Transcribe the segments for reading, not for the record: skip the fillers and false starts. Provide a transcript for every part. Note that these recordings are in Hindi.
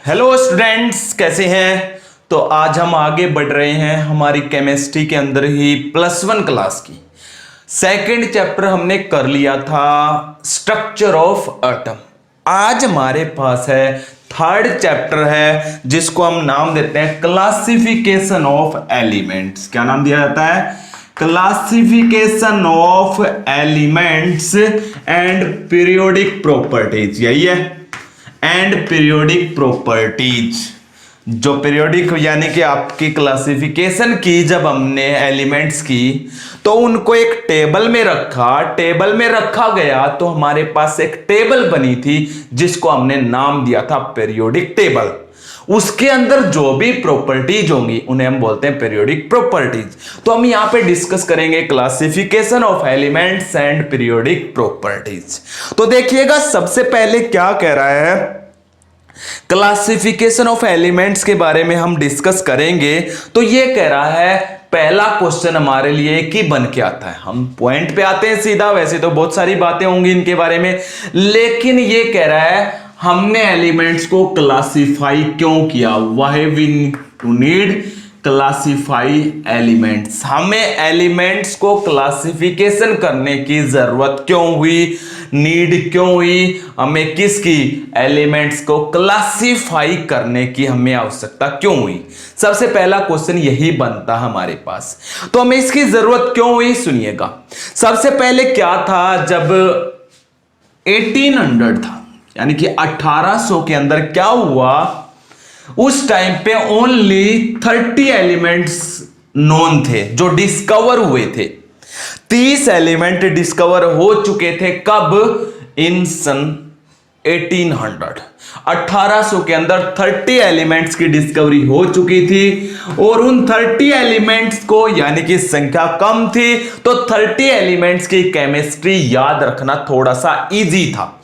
हेलो स्टूडेंट्स, कैसे हैं। तो आज हम आगे बढ़ रहे हैं हमारी केमिस्ट्री के अंदर ही +1 क्लास की सेकंड चैप्टर हमने कर लिया था, स्ट्रक्चर ऑफ एटम। आज हमारे पास है थर्ड चैप्टर है जिसको हम नाम देते हैं क्लासिफिकेशन ऑफ एलिमेंट्स। क्या नाम दिया जाता है? Classification of elements and periodic properties. यही है, एंड पीरियोडिक प्रॉपर्टीज। जो पीरियोडिक यानी कि आपकी क्लासिफिकेशन की जब हमने एलिमेंट्स की तो उनको एक टेबल में रखा गया तो हमारे पास एक टेबल बनी थी जिसको हमने नाम दिया था पीरियोडिक टेबल। उसके अंदर जो भी प्रॉपर्टीज होंगी उन्हें हम बोलते हैं पीरियोडिक प्रॉपर्टीज। तो हम यहां पे डिस्कस करेंगे classification of elements and periodic properties. तो देखिएगा, सबसे पहले क्या कह रहा है, क्लासिफिकेशन ऑफ एलिमेंट्स के बारे में हम डिस्कस करेंगे। तो ये कह रहा है, पहला क्वेश्चन हमारे लिए एक ही बन के आता है। हम पॉइंट पे आते हैं सीधा। वैसे तो बहुत सारी बातें होंगी इनके बारे में, लेकिन ये कह रहा है हमने एलिमेंट्स को क्लासिफाई क्यों किया। Why we to need classify elements. हमें एलिमेंट्स को क्लासिफिकेशन करने की जरूरत क्यों हुई, नीड क्यों हुई, हमें किसकी, एलिमेंट्स को क्लासिफाई करने की हमें आवश्यकता क्यों हुई। सबसे पहला क्वेश्चन यही बनता हमारे पास। तो हमें इसकी जरूरत क्यों हुई, सुनिएगा। सबसे पहले क्या था, जब 1800 था यानी कि 1800 के अंदर क्या हुआ, उस टाइम पे ओनली 30 एलिमेंट्स नोन थे जो डिस्कवर हुए थे। 30 एलिमेंट डिस्कवर हो चुके थे। कब? इन सन 1800। 1800 के अंदर 30 एलिमेंट्स की डिस्कवरी हो चुकी थी और उन 30 एलिमेंट्स को यानी कि संख्या कम थी तो 30 एलिमेंट्स की केमिस्ट्री याद रखना थोड़ा सा इजी था।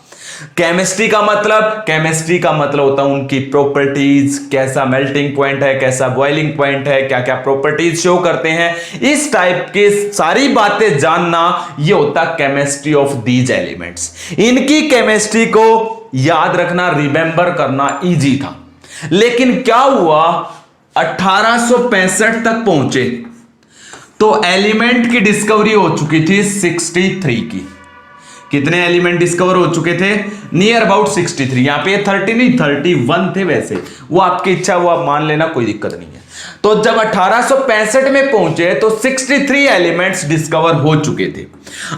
केमिस्ट्री का मतलब होता है उनकी प्रॉपर्टीज, कैसा मेल्टिंग पॉइंट है, कैसा बॉइलिंग पॉइंट है, क्या क्या प्रॉपर्टीज शो करते हैं, इस टाइप की सारी बातें जानना, ये होता है केमिस्ट्री ऑफ दीज एलिमेंट्स। इनकी केमिस्ट्री को याद रखना, रिमेंबर करना इजी था। लेकिन क्या हुआ, 1865 तक पहुंचे तो एलिमेंट की डिस्कवरी हो चुकी थी 63 की। कितने एलिमेंट डिस्कवर हो चुके थे? Near about 63। यहां पे 30 नहीं 31 थे। वैसे वो आपकी इच्छा, वो आप मान लेना, कोई दिक्कत नहीं है। तो जब 1865 में पहुंचे तो 63 एलिमेंट्स डिस्कवर हो चुके थे।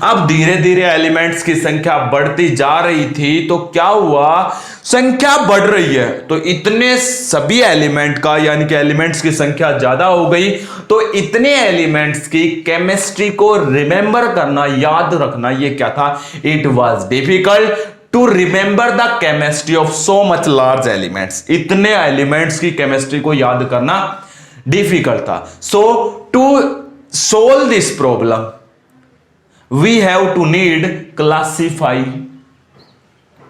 अब धीरे धीरे एलिमेंट्स की संख्या बढ़ती जा रही थी। तो क्या हुआ, संख्या बढ़ रही है तो इतने सभी एलिमेंट का यानी कि एलिमेंट्स की संख्या ज्यादा हो गई तो इतने एलिमेंट्स की केमिस्ट्री को रिमेंबर करना, याद रखना, ये क्या था, it was difficult to remember the chemistry of so much large elements. इतने एलिमेंट्स की केमिस्ट्री को याद करना डिफिकल्ट था। So to solve this problem we have to need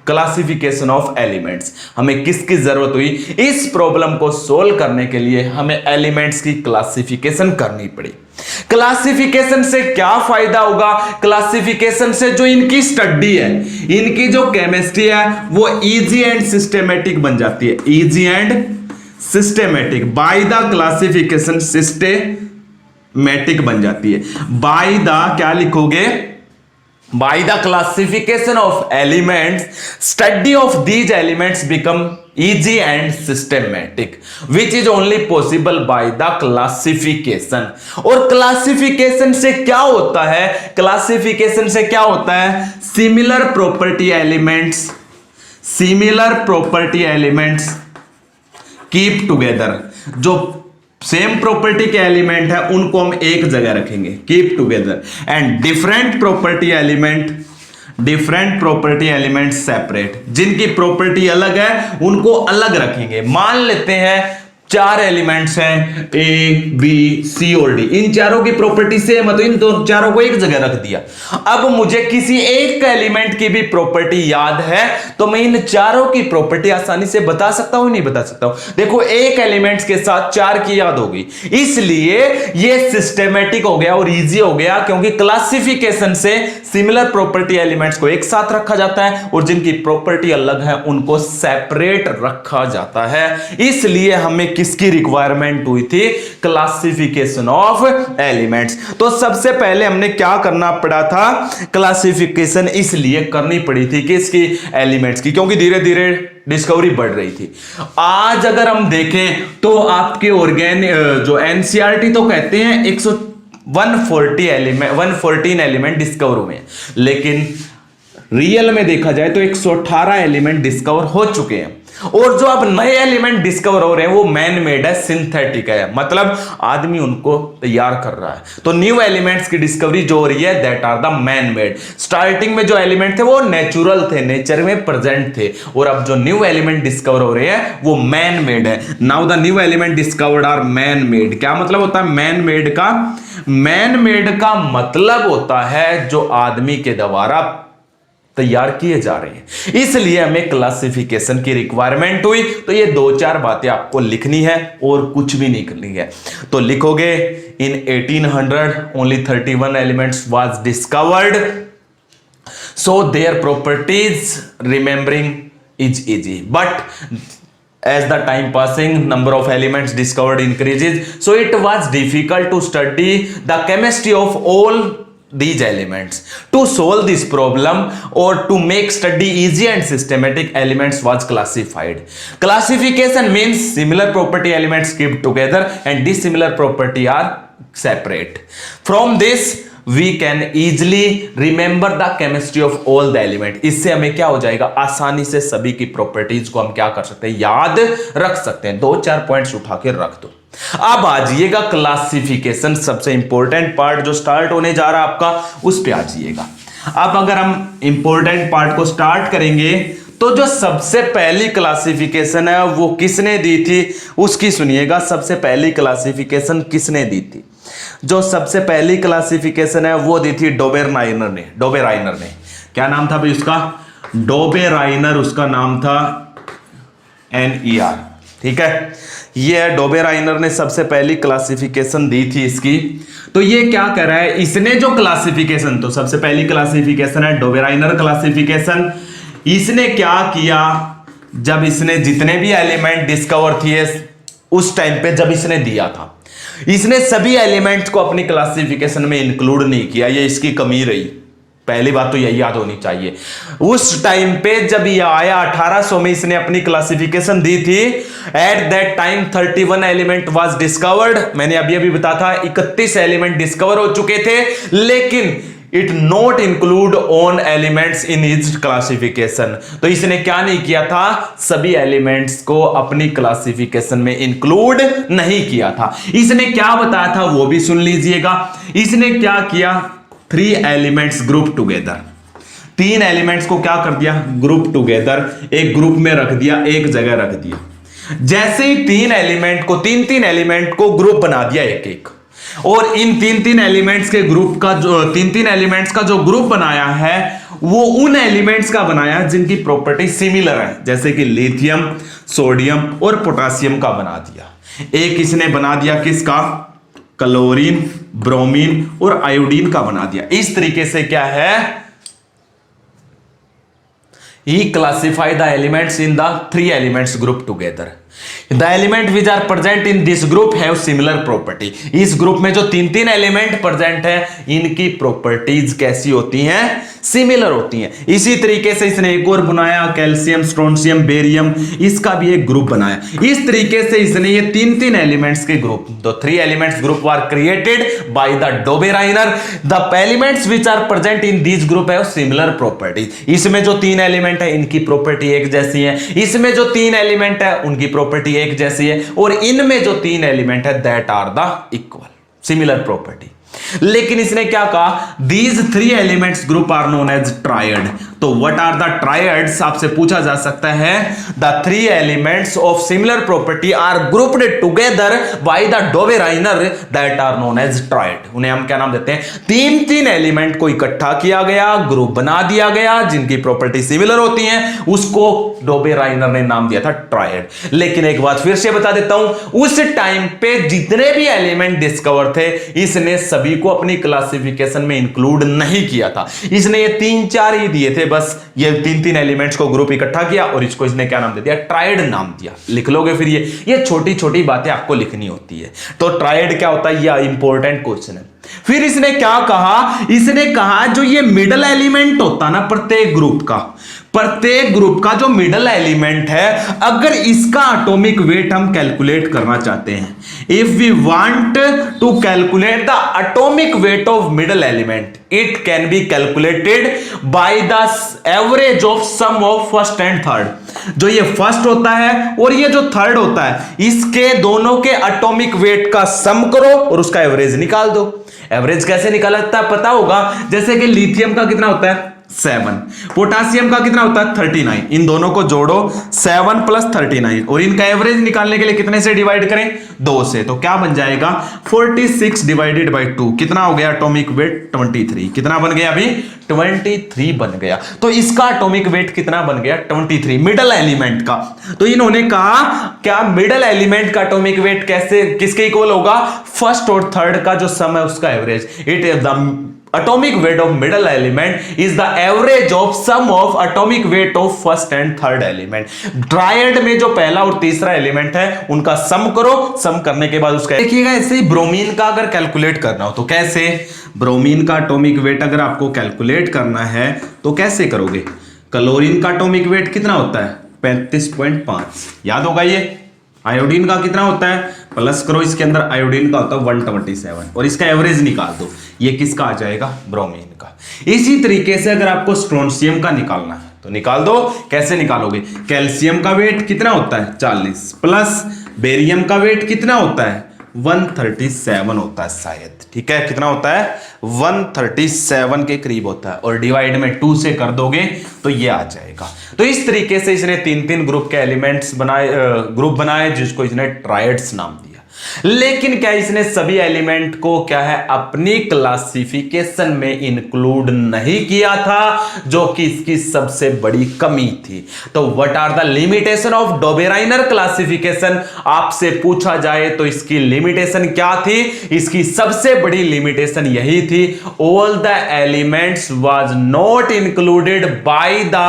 classification of elements. हमें किसकी जरूरत हुई, इस प्रॉब्लम को सोल्व करने के लिए हमें एलिमेंट्स की क्लासिफिकेशन करनी पड़ी। क्लासिफिकेशन से क्या फायदा होगा, क्लासिफिकेशन से जो इनकी स्टडी है, इनकी जो केमिस्ट्री है वो इजी एंड सिस्टेमेटिक बन जाती है। Easy and systematic, by the classification systematic बन जाती है। बाय द क्या लिखोगे, by the classification of elements, study of these elements become easy and systematic, which is only possible by the classification। और क्लासिफिकेशन से क्या होता है, क्लासिफिकेशन से क्या होता है, similar property elements keep together. जो सेम प्रॉपर्टी के एलिमेंट है उनको हम एक जगह रखेंगे, keep together. And different property element separate. जिनकी प्रॉपर्टी अलग है उनको अलग रखेंगे। मान लेते हैं चार एलिमेंट्स हैं ए बी सी और डी, इन चारों की प्रॉपर्टी सेम है तो इन दो चारों को एक जगह रख दिया। अब मुझे किसी एक एलिमेंट की भी प्रॉपर्टी याद है तो मैं इन चारों की प्रॉपर्टी आसानी से बता सकता हूं, नहीं बता सकता हूं। देखो एक एलिमेंट्स के साथ चार की याद होगी, इसलिए ये सिस्टेमेटिक हो गया और इजी हो गया, क्योंकि क्लासिफिकेशन से सिमिलर प्रॉपर्टी एलिमेंट्स को एक साथ रखा जाता है और जिनकी प्रॉपर्टी अलग है उनको सेपरेट रखा जाता है। इसलिए हमें किसकी रिक्वायरमेंट हुई थी? Classification of elements. तो सबसे पहले हमने क्या करना पड़ा था? क्लासिफिकेशन इसलिए करनी पड़ी थी किसकी? एलिमेंट्स की, क्योंकि धीरे धीरे डिस्कवरी बढ़ रही थी। आज अगर हम देखें तो आपके जो एनसीईआरटी तो कहते हैं 114 एलिमेंट डिस्कवर हुए, लेकिन रियल में देखा जाए तो 118 एलिमेंट डिस्कवर हो चुके हैं। और जो अब नए एलिमेंट डिस्कवर हो रहे हैं वो मैन मेड है, सिंथेटिक है, मतलब आदमी उनको तैयार कर रहा है। तो न्यू एलिमेंट्स की डिस्कवरी जो हो रही है that are the man made. Starting में जो एलिमेंट थे वो नेचुरल थे, नेचर में प्रेजेंट थे, और अब जो न्यू एलिमेंट डिस्कवर हो रहे हैं वो मैन मेड है। Now the new element discovered are man made. क्या मतलब होता है मैन मेड का? मैन मेड का मतलब होता है जो आदमी के द्वारा तैयार किए जा रहे हैं। इसलिए हमें क्लासिफिकेशन की रिक्वायरमेंट हुई। तो ये दो चार बातें आपको लिखनी है और कुछ भी नहीं करनी है। तो लिखोगे इन 1800 only 31 elements was discovered, so their properties remembering is easy, but as the time passing number of elements discovered increases, so it was difficult to study the chemistry of all these elements. To solve this problem or to make study easy and systematic, elements was classified. Classification means similar property elements kept together and dissimilar property are separate. From this we can easily remember the chemistry of all the element. इससे हमें क्या हो जाएगा? आसानी से सभी की प्रॉपर्टीज को हम क्या कर सकते हैं? याद रख सकते हैं। दो चार पॉइंट्स उठा के रख दो। अब आ जाइएगा क्लासिफिकेशन, सबसे इंपॉर्टेंट पार्ट जो स्टार्ट होने जा रहा है आपका, उस पे आ जाइएगा। अब अगर हम इंपॉर्टेंट पार्ट को स्टार्ट करेंगे तो जो सबसे पहली क्लासिफिकेशन है वो किसने दी थी, उसकी सुनिएगा। सबसे पहली क्लासिफिकेशन किसने दी थी? जो सबसे पहली क्लासिफिकेशन है वो दी थी डोबेराइनर ने। क्या नाम था भाई उसका? डोबेराइनर उसका नाम था, NER। ठीक है, ये डोबेराइनर ने सबसे पहली क्लासिफिकेशन दी थी इसकी। तो ये क्या कर रहा है? इसने जो क्लासिफिकेशन, तो सबसे पहली क्लासिफिकेशन है डोबेराइनर क्लासिफिकेशन। इसने क्या किया? जब इसने जितने भी एलिमेंट डिस्कवर किए उस टाइम पे जब इसने दिया था, इसने सभी एलिमेंट्स को अपनी क्लासिफिकेशन में इंक्लूड नहीं किया। ये इसकी कमी रही। पहली बात तो यही याद होनी चाहिए। उस टाइम पे जब ये आया 1800 में इसने अपनी क्लासिफिकेशन दी थी। At that time 31 element was discovered. मैंने अभी बताया था 31 एलिमेंट डिस्कवर हो चुके थे, लेकिन it not include on elements in his classification. तो इसने क्या नहीं किया था? सभी एलिमेंट्स को अपनी क्लासिफिकेशन में इंक्लूड नहीं किया था। इसने क्या बताया था वो भी सुन लीजिएगा। इसने क्या किया? 3 एलिमेंट्स ग्रुप टुगेदर। 3 एलिमेंट्स को क्या कर दिया? ग्रुप टुगेदर, एक ग्रुप में रख दिया, एक जगह रख दिया। जैसे ही 3 एलिमेंट को ग्रुप बना दिया एक एक, और इन 3 एलिमेंट्स के ग्रुप का जो 3 एलिमेंट्स का जो ग्रुप बनाया है वो उन एलिमेंट्स का बनाया जिनकी प्रॉपर्टी सिमिलर है, जैसे कि लिथियम, सोडियम और पोटेशियम का बना दिया। एक इसने बना दिया किसका? क्लोरीन, ब्रोमीन और आयोडीन का बना दिया। इस तरीके से क्या है? He classified the elements in the 3 elements group together. The element which are present in this group have similar property. इस ग्रुप में जो 3 एलिमेंट प्रेजेंट है इनकी प्रॉपर्टीज कैसी होती हैं? सिमिलर होती हैं। इसी तरीके से इसने एक और बनाया, कैल्शियम, स्ट्रोंशियम, बेरियम, इसका भी एक ग्रुप बनाया। इस तरीके से इसने ये 3 एलिमेंट्स के ग्रुप, तो 3 elements group were created by the Dobereiner. The elements which are present in this group have similar properties. इसमें जो 3 एलिमेंट है इनकी प्रॉपर्टी एक जैसी है, इसमें जो 3 एलिमेंट है उनकी प्रॉपर्टी एक जैसी है, और इनमें जो 3 एलिमेंट है that are the equal, similar property. लेकिन इसने क्या कहा? These 3 elements group are known as triad. तो व्हाट आर द ट्रायड्स आपसे पूछा जा सकता है। The three elements of similar property are grouped together by the Dobereiner that are known as triad. उन्हें हम क्या नाम देते हैं, तीन तीन एलिमेंट को इकट्ठा किया गया, ग्रुप बना दिया गया, जिनकी प्रॉपर्टी सिमिलर होती है, उसको डोबेराइनर ने नाम दिया था ट्रायड। लेकिन एक बात फिर से बता देता हूं, उस टाइम पे जितने भी एलिमेंट डिस्कवर थे, इसने सभी को अपनी क्लासिफिकेशन में इंक्लूड नहीं किया था। इसने ये तीन चार ही दिए थे बस, ये तीन तीन एलिमेंट्स को ग्रुप इकट्ठा किया और इसको इसने क्या नाम दे दिया, ट्रायड नाम दिया। लिख लोगे फिर ये छोटी छोटी बातें आपको लिखनी होती है। तो ट्रायड क्या होता है, ये इंपॉर्टेंट क्वेश्चन है। फिर इसने क्या कहा, इसने कहा जो ये मिडल एलिमेंट होता ना प्रत्येक ग्रुप का जो मिडल एलिमेंट है, अगर इसका एटॉमिक वेट हम कैलकुलेट करना चाहते हैं, if we want to calculate the atomic weight of middle element, it can be calculated by the average of sum of first and third. जो ये फर्स्ट होता है और ये जो थर्ड होता है, इसके दोनों के एटॉमिक वेट का सम करो और उसका एवरेज निकाल दो। एवरेज कैसे निकाला जाता है पता होगा, जैसे कि लिथियम का कितना होता है 7, पोटासियम का कितना होता है 39, इन दोनों को जोड़ो 7 प्लस 39 और इनका एवरेज निकालने के लिए कितने से डिवाइड करें, 2 से। तो क्या बन जाएगा 46 डिवाइडेड बाई 2, कितना हो गया एटॉमिक वेट 23, कितना बन गया अभी 23 बन गया। तो इसका एटॉमिक वेट कितना बन गया 23 मिडल एलिमेंट का। तो इन्होंने कहा क्या मिडल एलिमेंट का एटॉमिक वेट कैसे किसके इक्वल होगा, फर्स्ट और थर्ड का जो सम है उसका average. It is the atomic weight of middle element is the average of sum of atomic weight of first and third element। Triad में जो पहला और तीसरा एलिमेंट है उनका सम करो, सम करने के बाद उसका देखिएगा। ऐसे ही ब्रोमीन का अगर कैलकुलेट करना हो तो कैसे, ब्रोमीन का एटॉमिक वेट अगर आपको कैलकुलेट करना है तो कैसे करोगे। क्लोरीन का एटॉमिक वेट कितना होता है 35.5, याद होगा ये। आयोडीन का कितना होता है, प्लस करो, इसके अंदर आयोडीन का होता है 127 और इसका एवरेज निकाल दो, ये किसका आ जाएगा ब्रोमीन का। इसी तरीके से अगर आपको स्ट्रोंशियम का निकालना है तो निकाल दो। कैसे निकालोगे, कैल्शियम का वेट कितना होता है 40 प्लस बेरियम का वेट कितना होता है 137 होता है शायद, ठीक है, कितना होता है 137 के करीब होता है और डिवाइड में 2 से कर दोगे तो ये आ जाएगा। तो इस तरीके से इसने तीन तीन ग्रुप के एलिमेंट्स बनाए, ग्रुप बनाए, जिसको इसने ट्रायड्स नाम दिया। लेकिन क्या इसने सभी एलिमेंट को क्या है अपनी क्लासिफिकेशन में इंक्लूड नहीं किया था, जो कि इसकी सबसे बड़ी कमी थी। तो what are the limitation of Dobereiner classification, आपसे पूछा जाए तो इसकी लिमिटेशन क्या थी, इसकी सबसे बड़ी लिमिटेशन यही थी, all the elements was not included bye the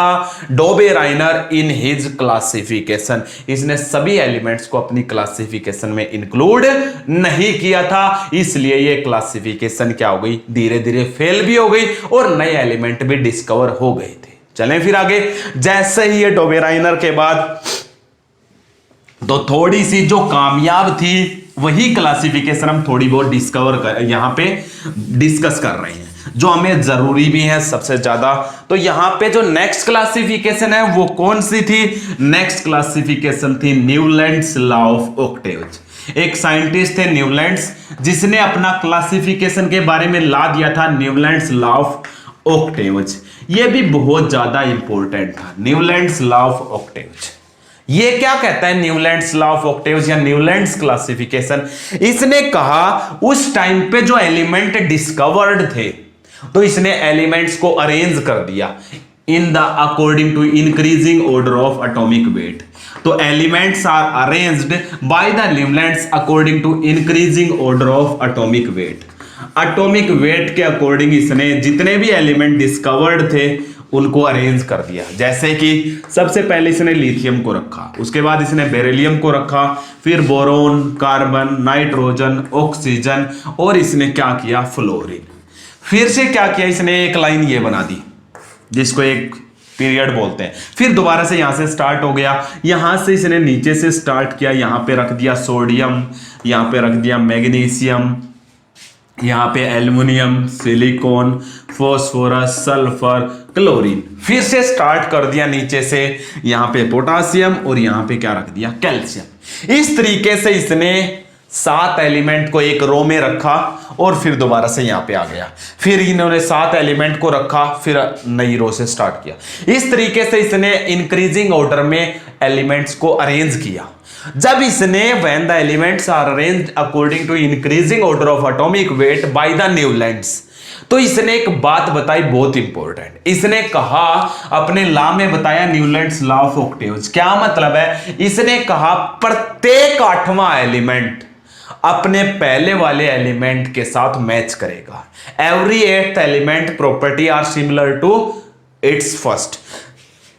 Dobereiner in his classification. इसने सभी एलिमेंट्स को अपनी क्लासिफिकेशन में इंक्लूड नहीं किया था, इसलिए ये क्लासिफिकेशन क्या हो गई, धीरे धीरे फेल भी हो गई और नए एलिमेंट भी डिस्कवर हो गए थे। चलें फिर आगे। जैसे ही ये डोबेराइनर के बाद तो थोड़ी सी जो कामयाब थी वही क्लासिफिकेशन हम थोड़ी बहुत यहां पे डिस्कस कर रहे हैं, जो हमें जरूरी भी है सबसे ज्यादा। तो यहां पे जो नेक्स्ट क्लासिफिकेशन है वो कौन सी थी, नेक्स्ट क्लासिफिकेशन थी न्यूलैंड्स लॉ ऑफ ऑक्टेव्स। एक साइंटिस्ट थे न्यूलैंड्स, जिसने अपना क्लासिफिकेशन के बारे में ला दिया था न्यूलैंड्स लॉ ऑफ ऑक्टेव्स। ये भी बहुत ज्यादा इंपॉर्टेंट था, न्यूलैंड्स लॉ ऑफ ऑक्टेव्स। ये क्या कहता है न्यूलैंड्स लॉ ऑफ ऑक्टेव्स या न्यूलैंड्स क्लासिफिकेशन, इसने कहा उस टाइम पे जो एलिमेंट डिस्कवर्ड थे तो इसने एलिमेंट्स को अरेंज कर दिया in the according to increasing order of atomic weight. तो elements are arranged by the Newlands according to increasing order of atomic weight. Atomic weight के अकॉर्डिंग इसने जितने भी एलिमेंट डिस्कवर्ड थे उनको अरेंज कर दिया। जैसे कि सबसे पहले इसने लिथियम को रखा, उसके बाद इसने बेरिलियम को रखा, फिर बोरोन, कार्बन, नाइट्रोजन, ऑक्सीजन और इसने क्या किया फ्लोरीन। फिर से क्या किया इसने, एक लाइन ये बना दी जिसको एक पीरियड बोलते हैं। फिर दोबारा से यहां से स्टार्ट हो गया, यहां से इसने नीचे से स्टार्ट किया, यहां पे रख दिया सोडियम, यहां पे रख दिया मैग्नीशियम, यहां पे aluminium, silicon, phosphorus, sulphur, chlorine. फिर से स्टार्ट कर दिया नीचे से, यहां पे पोटासियम और यहां पे क्या रख दिया कैल्शियम। इस तरीके से इसने 7 एलिमेंट को एक रो में रखा और फिर दोबारा से यहां पे आ गया, फिर इन्होंने 7 एलिमेंट को रखा, फिर नई रो से स्टार्ट किया। इस तरीके से इसने इंक्रीजिंग ऑर्डर में एलिमेंट्स को अरेंज किया। जब इसने when the elements are arranged according to increasing order of atomic weight by the Newlands, तो इसने एक बात बताई बहुत इंपॉर्टेंट। इसने कहा, अपने लॉ में बताया न्यूलैंड्स लॉ ऑफ ऑक्टेव्स। क्या मतलब है? इसने कहा प्रत्येक 8वां एलिमेंट अपने पहले वाले एलिमेंट के साथ मैच करेगा। Every 8th element property are similar to its first.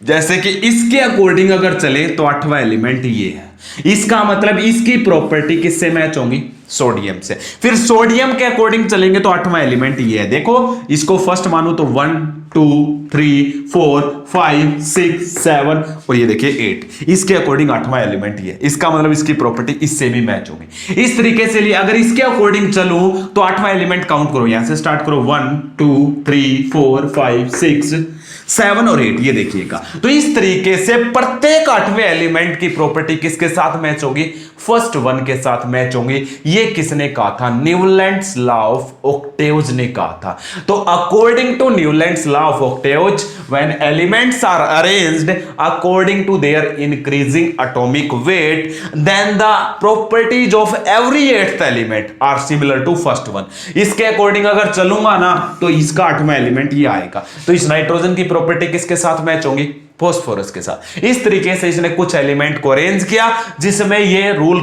जैसे कि इसके अकॉर्डिंग अगर चले तो 8वां एलिमेंट ये है, इसका मतलब इसकी प्रॉपर्टी किससे मैच होंगी? सोडियम से। फिर सोडियम के अकॉर्डिंग चलेंगे तो 8वां एलिमेंट ये है। देखो इसको फर्स्ट मानो तो 1 2 3 4 5 6 7 और ये देखिए 8। इसके अकॉर्डिंग 8वां एलिमेंट ये है, इसका मतलब इसकी प्रॉपर्टी इससे भी मैच होगी। इस तरीके से लिए अगर इसके अकॉर्डिंग चलूं तो 8वां एलिमेंट काउंट करो, यहां से स्टार्ट करो 1 2 3 4 5 6 7 और 8, ये देखिएगा। तो इस तरीके से प्रत्येक 8वें एलिमेंट की प्रॉपर्टी किसके साथ मैच होगी? फर्स्ट वन के साथ मैच होंगी। ये किसने कहा था? न्यूलैंड्स लॉ ऑफ ऑक्टेव्स ने कहा था। तो according to Newlands law of octaves, when elements are arranged according to their increasing atomic weight, then the properties of every 8th element are similar to first one. इसके अकॉर्डिंग अगर चलूंगा ना तो इसका 8वां एलिमेंट ये आएगा। तो इस नाइट्रोजन की प्रॉपर्टी किसके साथ मैच होंगी? फास्फोरस के साथ। इस तरीके से इसने कुछ एलिमेंट को अरेंज किया जिसमें ये रूल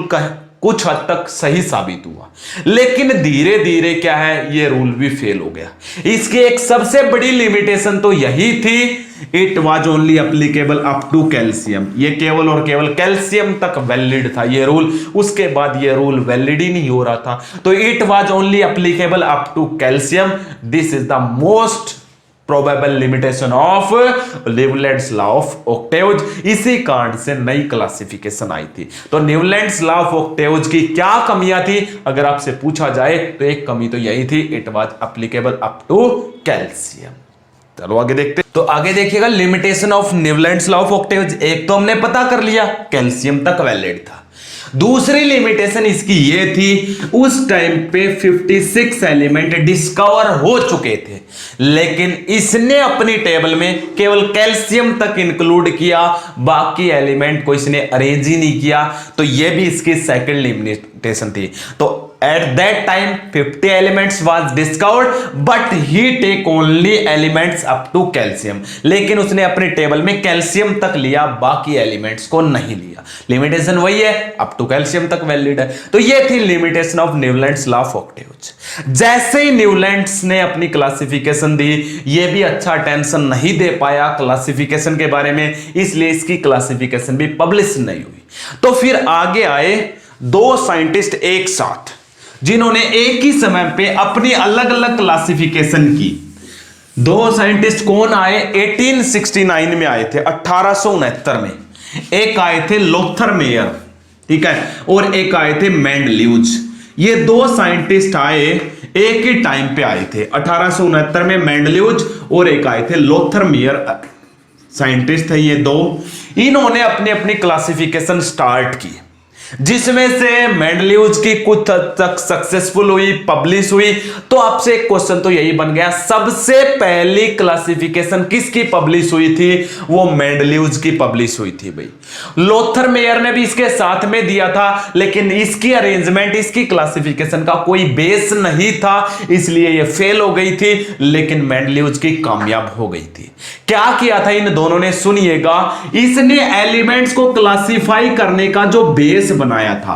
कुछ हद तक सही साबित हुआ, लेकिन धीरे धीरे क्या है, ये रूल भी फेल हो गया। इसकी एक सबसे बड़ी लिमिटेशन तो यही थी, it was only applicable up to calcium. ये केवल और केवल कैल्शियम तक वैलिड था ये रूल, उसके बाद ये रूल वैलिड ही नहीं हो रहा था। तो it was only applicable up to calcium. This is the most probable limitation of Newlands law of octaves. इसी कारण से नई क्लासिफिकेशन आई थी। तो न्यूलैंड्स लॉ ऑफ ऑक्टेव्स की क्या कमियां थी अगर आपसे पूछा जाए तो एक कमी तो यही थी, it was applicable up to calcium. चलो आगे देखते। तो आगे देखिएगा limitation of Newlands law of octaves. एक तो हमने पता कर लिया कैल्शियम तक वैलिड था। दूसरी लिमिटेशन इसकी ये थी, उस टाइम पे 56 एलिमेंट डिस्कवर हो चुके थे, लेकिन इसने अपनी टेबल में केवल कैल्शियम तक इंक्लूड किया, बाकी एलिमेंट को इसने अरेंज ही नहीं किया। तो ये भी इसकी सेकंड लिमिटेशन थी। तो at that time 50 elements was discovered but he take only elements up to calcium, लेकिन उसने अपने टेबल में कैल्शियम तक लिया, बाकी एलिमेंट्स को नहीं लिया। लिमिटेशन वही है, अप टू कैल्शियम तक वैलिड है। तो ये थी limitation of Newlands law of octaves. जैसे ही न्यूलैंड्स ने अपनी क्लासिफिकेशन दी, ये भी अच्छा टेंशन नहीं दे पाया क्लासिफिकेशन के बारे में, इसलिए इसकी क्लासिफिकेशन भी पब्लिश नहीं हुई। तो फिर आगे आए दो साइंटिस्ट एक साथ, जिन्होंने एक ही समय पे अपनी अलग अलग क्लासिफिकेशन की। दो साइंटिस्ट कौन आए? 1869 में आए थे, 1869 में। एक आए थे लोथर मेयर, ठीक है, और एक आए थे मेंडलीव्ज। ये दो साइंटिस्ट आए, एक ही टाइम पे आए थे। 1869 में मेंडलीव्ज और एक आए थे लोथर मेयर, साइंटिस्ट थे ये दो। इन्होंने अपनी अपनी क्लासिफिकेशन स्टार्ट की, जिसमें से मेंडलीव्ज की कुछ हद तक सक्सेसफुल हुई, पब्लिश हुई। तो आपसे एक क्वेश्चन तो यही बन गया, सबसे पहली क्लासिफिकेशन किसकी पब्लिश हुई थी? वो मेंडलीव्ज की पब्लिश हुई थी भाई। लोथर मेयर ने भी इसके साथ में दिया था, लेकिन इसकी अरेंजमेंट, इसकी क्लासिफिकेशन का कोई बेस नहीं था, इसलिए ये फेल हो गई थी। लेकिन मेंडलीव्ज की कामयाब हो गई थी। क्या किया था इन दोनों ने? सुनिएगा। इसने एलिमेंट्स को क्लासिफाई करने का जो बेस बनाया था,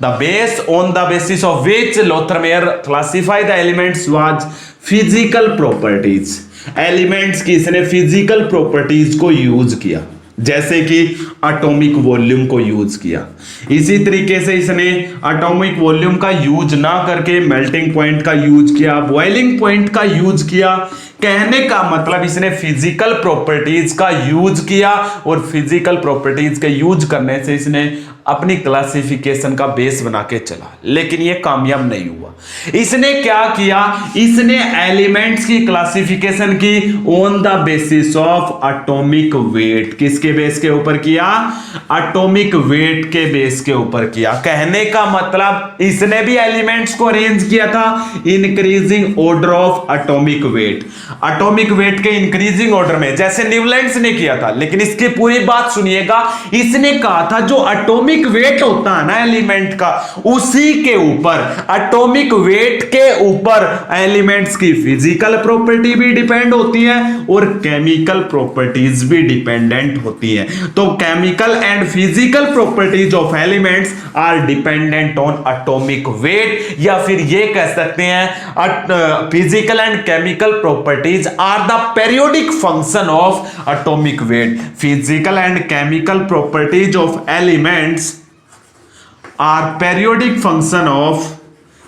the base on the basis of which Lothar Meyer classify the elements was physical properties. Elements की इसने फिजिकल प्रॉपर्टीज को यूज किया, जैसे कि एटॉमिक वॉल्यूम को यूज किया। इसी तरीके से इसने एटॉमिक वॉल्यूम का यूज ना करके मेल्टिंग पॉइंट का यूज किया, बॉइलिंग पॉइंट का यूज किया। कहने का मतलब इसने फिजिकल प्रॉपर्टीज का यूज किया और फिजिकल प्रॉपर्टीज के यूज करने से इसने अपनी क्लासिफिकेशन का बेस बना के चला, लेकिन ये कामयाब नहीं हुआ। इसने क्या किया, इसने एलिमेंट्स की क्लासिफिकेशन की on the basis of atomic wait. किसके बेस के ऊपर किया? एटॉमिक वेट के बेस के ऊपर किया। कहने का मतलब इसने भी एलिमेंट्स को अरेंज किया था increasing order of atomic weight, atomic weight के इंक्रीजिंग ऑर्डर में, जैसे न्यूलैंड्स ने किया था। लेकिन इसकी पूरी बात सुनिएगा, इसने कहा था जो एटॉमिक वेट होता है ना एलिमेंट का, उसी के ऊपर, एटॉमिक वेट के ऊपर एलिमेंट्स की फिजिकल प्रॉपर्टी भी डिपेंड होती है और केमिकल प्रॉपर्टीज भी डिपेंडेंट होती है। तो chemical and physical properties of elements are dependent on atomic weight, या फिर ये कह सकते हैं physical and chemical properties are the periodic function of atomic weight. Physical and chemical properties of elements are periodic function of,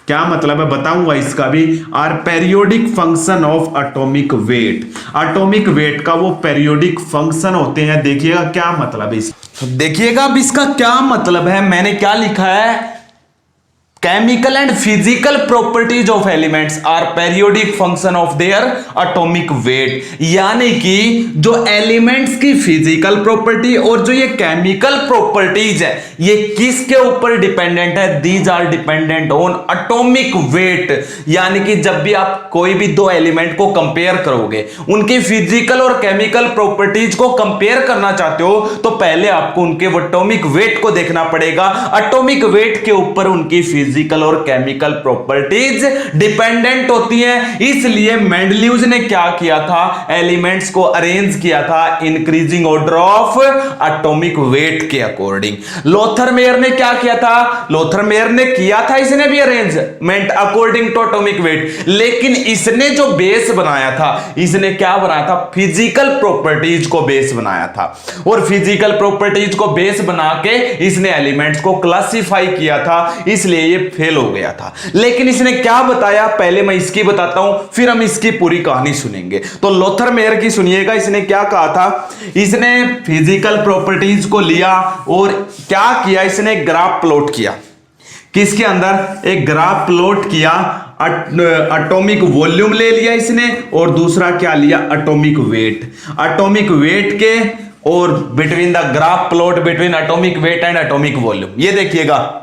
क्या मतलब है बताऊंगा इसका भी, are periodic function of atomic weight. Atomic weight का वो पेरियोडिक फंक्शन होते हैं। देखिएगा क्या मतलब है इसका, देखिएगा अब इसका क्या मतलब है। मैंने क्या लिखा है, chemical and physical properties of elements are periodic function of their atomic weight, यानी कि जो एलिमेंट्स की फिजिकल प्रॉपर्टी और जो ये केमिकल प्रॉपर्टीज है ये किसके ऊपर डिपेंडेंट है? These are dependent on atomic weight. यानी कि जब भी आप कोई भी दो एलिमेंट को कंपेयर करोगे, उनकी फिजिकल और केमिकल प्रॉपर्टीज को कंपेयर करना चाहते हो, तो पहले आपको उनके एटॉमिक वेट को देखना पड़ेगा। एटॉमिक वेट के ऊपर उनकी फिजिकल और केमिकल प्रॉपर्टीज डिपेंडेंट होती हैं। इसलिए मेंडलीव ने क्या किया था, एलिमेंट्स को अरेंज किया था increasing order of atomic weight के अकॉर्डिंग। लोथर मेयर ने क्या किया था, लोथर मेयर ने किया था इसने भी arrangement according to atomic weight, लेकिन इसने जो बेस बनाया था, इसने क्या बनाया था, फिजिकल प्रॉपर्टीज को बेस बनाया था। और फिजिकल प्रॉपर्टीज को बेस बना के इसने एलिमेंट्स को क्लासिफाई किया था, इसलिए ये फेल हो गया था। लेकिन इसने क्या बताया, पहले मैं इसकी बताता हूं, फिर हम इसकी पूरी कहानी सुनेंगे। तो लोथर मेयर की सुनिएगा, इसने क्या कहा था, इसने फिजिकल प्रॉपर्टीज को लिया और क्या किया, इसने ग्राफ प्लॉट किया। किसके अंदर? एक ग्राफ प्लॉट किया, एटॉमिक वॉल्यूम ले लिया इसने, और दूसरा क्या लिया, एटॉमिक वेट। एटॉमिक वेट के और between the graph plot between atomic weight and atomic volume. ये देखिएगा,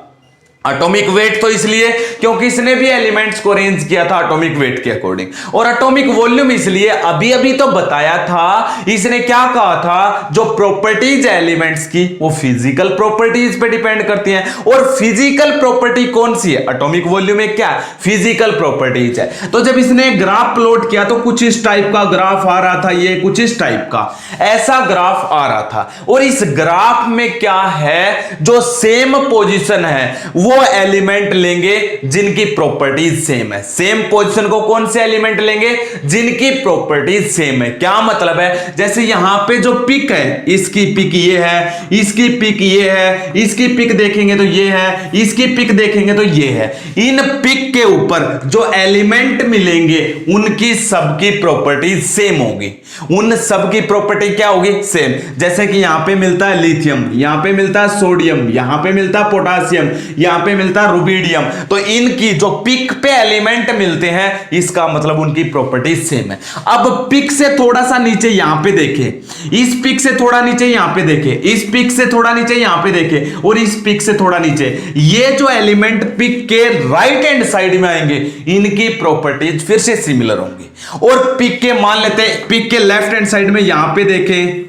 एटॉमिक वेट तो इसलिए क्योंकि इसने भी एलिमेंट्स को अरेंज किया था एटॉमिक वेट के अकॉर्डिंग, और एटॉमिक वॉल्यूम इसलिए अभी अभी तो बताया था, इसने क्या कहा था, जो प्रॉपर्टीज है एलिमेंट्स की वो फिजिकल प्रॉपर्टीज पे डिपेंड करती हैं। और फिजिकल प्रॉपर्टी कौन सी है, एटॉमिक वॉल्यूम में क्या फिजिकल प्रॉपर्टीज है। तो जब इसने ग्राफ प्लॉट किया तो कुछ इस टाइप का ग्राफ आ रहा था, ये कुछ इस टाइप का ऐसा ग्राफ आ रहा था। और इस ग्राफ में क्या है, जो सेम पोजीशन है वो एलिमेंट लेंगे जिनकी प्रॉपर्टीज सेम है। सेम पोजीशन को कौन से एलिमेंट लेंगे, जिनकी प्रॉपर्टीज सेम है। क्या मतलब है, जैसे यहां पे जो पिक है, इसकी पिक ये है, इसकी पिक ये है, इसकी पिक देखेंगे तो ये है, इसकी पिक देखेंगे तो ये है। इन पिक के ऊपर जो एलिमेंट मिलेंगे उनकी सबकी प्रॉपर्टीज सेम होगी। उन सबकी प्रॉपर्टी क्या होगी, सेम। जैसे कि यहां पे मिलता है लिथियम, यहां पे मिलता है सोडियम, यहां पे मिलता है पोटासियम, यहां पे मिलता है रुबिडियम। तो इनकी जो पिक पे एलिमेंट मिलते हैं, इसका मतलब उनकी प्रॉपर्टीज सेम है। अब पिक से थोड़ा सा नीचे यहां पे देखें, इस पिक से थोड़ा नीचे यहां पे देखें, इस पिक से थोड़ा नीचे यहां पे देखें, और इस पिक से थोड़ा नीचे, ये जो एलिमेंट पिक के राइट हैंड साइड में आएंगे, इनकी प्रॉपर्टीज फिर से सिमिलर होंगी। और पिक के मान लेते हैं, पिक के लेफ्ट हैंड साइड में यहां पे देखें,